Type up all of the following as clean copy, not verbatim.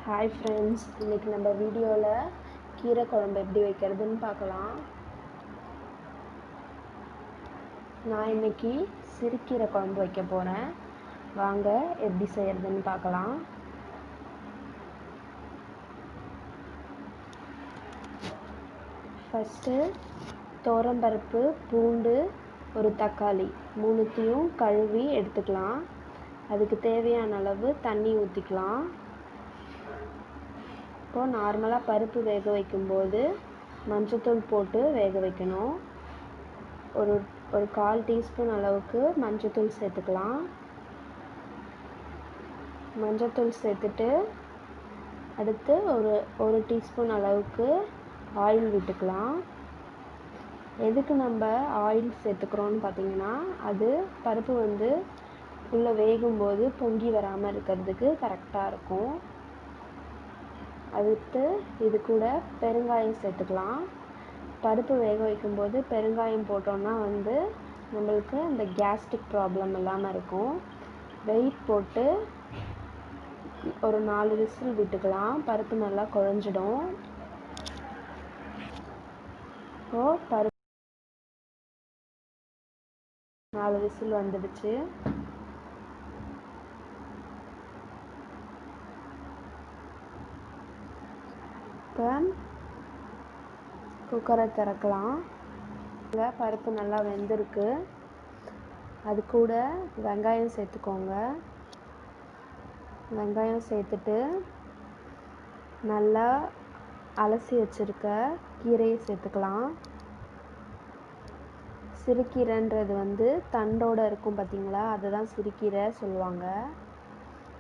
Hi friends, இன்றைக்கி நம்ம வீடியோவில் கீரை குழம்பு எப்படி வைக்கிறதுன்னு பார்க்கலாம். நான் இன்றைக்கி சிறுகீரை குழம்பு வைக்க போகிறேன். வாங்க எப்படி செய்கிறதுன்னு பார்க்கலாம். ஃபஸ்ட்டு துவரம்பருப்பு, பூண்டு, ஒரு தக்காளி மூணுத்தையும் கழுவி எடுத்துக்கலாம். அதுக்கு தேவையான அளவு தண்ணி ஊற்றிக்கலாம். இப்போது நார்மலாக பருப்பு வேக வைக்கும்போது மஞ்சத்தூள் போட்டு வேக வைக்கணும். ஒரு 1/4 டீஸ்பூன் அளவுக்கு மஞ்சத்தூள் சேர்த்துக்கலாம். மஞ்சத்தூள் சேர்த்துட்டு அடுத்து ஒரு டீஸ்பூன் அளவுக்கு ஆயில் விட்டுக்கலாம். எதுக்கு நம்ம ஆயில் சேர்த்துக்கிறோன்னு பார்த்தீங்கன்னா, அது பருப்பு உள்ளே வேகும்போது பொங்கி வராமல் இருக்கிறதுக்கு கரெக்டாக இருக்கும். அடுத்து இது கூட பெருங்காயம் சேர்த்துக்கலாம். பருப்பு வேக வைக்கும்போது பெருங்காயம் போட்டோன்னா நம்மளுக்கு இந்த கேஸ்ட்ரிக் ப்ராப்ளம் இல்லாமல் இருக்கும். வெயிட் போட்டு ஒரு 4 விசில் விட்டுக்கலாம். பருப்பு நல்லா குழஞ்சிடும். பருப்பு 4 விசில் வந்துடுச்சு. இப்போ குக்கரை திறக்கலாம். பருப்பு நல்லா வெந்திருக்கு. அது கூட வெங்காயம் சேர்த்துக்கோங்க. வெங்காயம் சேர்த்துட்டு நல்லா அலசி வச்சுருக்க கீரையை சேர்த்துக்கலாம். சிறுகீரைன்றது தண்டோடு இருக்கும் பார்த்தீங்களா, அதுதான் சிறுகீரை சொல்லுவாங்க.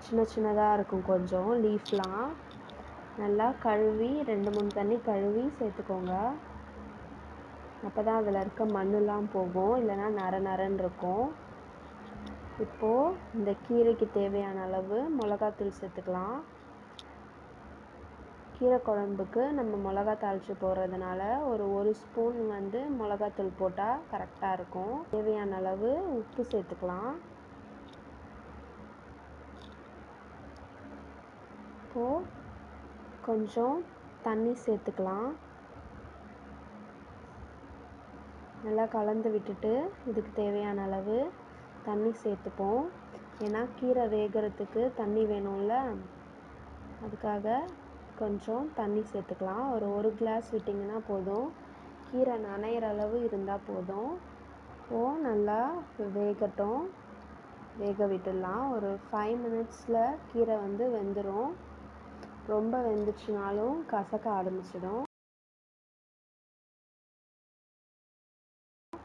சின்ன சின்னதாக இருக்கும் கொஞ்சம் லீஃப்லாம். நல்லா கழுவி 2-3 தண்ணி கழுவி சேர்த்துக்கோங்க. அப்போ தான் அதில் இருக்க மண்ணெலாம் போகும், இல்லைன்னா நரன்னு இருக்கும். இப்போது இந்த கீரைக்கு தேவையான அளவு மிளகாத்தூள் சேர்த்துக்கலாம். கீரை குழம்புக்கு நம்ம மிளகா தாளித்து போடுறதுனால ஒரு ஸ்பூன் மிளகாத்தூள் போட்டால் கரெக்டாக இருக்கும். தேவையான அளவு உப்பு சேர்த்துக்கலாம். இப்போது கொஞ்சம் தண்ணி சேர்த்துக்கலாம். நல்லா கலந்து விட்டுட்டு இதுக்கு தேவையான அளவு தண்ணி சேர்த்துப்போம். ஏன்னா கீரை வேகிறதுக்கு தண்ணி வேணும்ல, அதுக்காக கொஞ்சம் தண்ணி சேர்த்துக்கலாம். ஒரு கிளாஸ் விட்டிங்கன்னா போதும். கீரை நனையிற அளவு இருந்தால் போதும். நல்லா வேகட்டும். வேக விட்டுடலாம். ஒரு 5 மினிட்ஸில் கீரை வெந்துடும். ரொம்ப வெந்துச்சுனாலும் கசக்க ஆரம்பிச்சிடும்.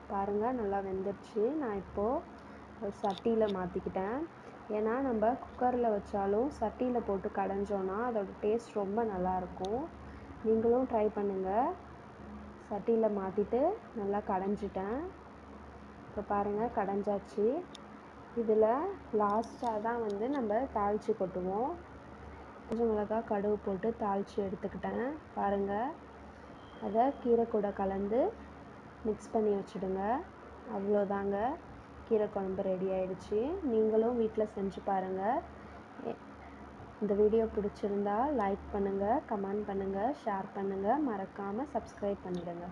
பாருங்கள், நல்லா வெந்துடுச்சு. நான் இப்போது ஒரு சட்டியில் மாற்றிக்கிட்டேன். ஏன்னா நம்ம குக்கரில் வச்சாலும் சட்டியில் போட்டு கடைஞ்சோன்னா அதோட டேஸ்ட் ரொம்ப நல்லாயிருக்கும். நீங்களும் ட்ரை பண்ணுங்கள். சட்டியில் மாற்றிட்டு நல்லா கடைஞ்சிட்டேன். இப்போ பாருங்கள், கடைஞ்சாச்சு. இதில் லாஸ்ட்டாக தான் நம்ம தாளித்து கொட்டுவோம். கொஞ்சம் மிளகா கடுகு போட்டு தாளித்து எடுத்துக்கிட்டேன். பாருங்கள், அதை கீரை கூட கலந்து மிக்ஸ் பண்ணி வச்சுடுங்க. அவ்வளோதாங்க, கீரை குழம்பு ரெடி ஆயிடுச்சு. நீங்களும் வீட்டில் செஞ்சு பாருங்கள். இந்த வீடியோ பிடிச்சிருந்தா லைக் பண்ணுங்கள், கமெண்ட் பண்ணுங்கள், ஷேர் பண்ணுங்கள். மறக்காமல் சப்ஸ்கிரைப் பண்ணிடுங்க.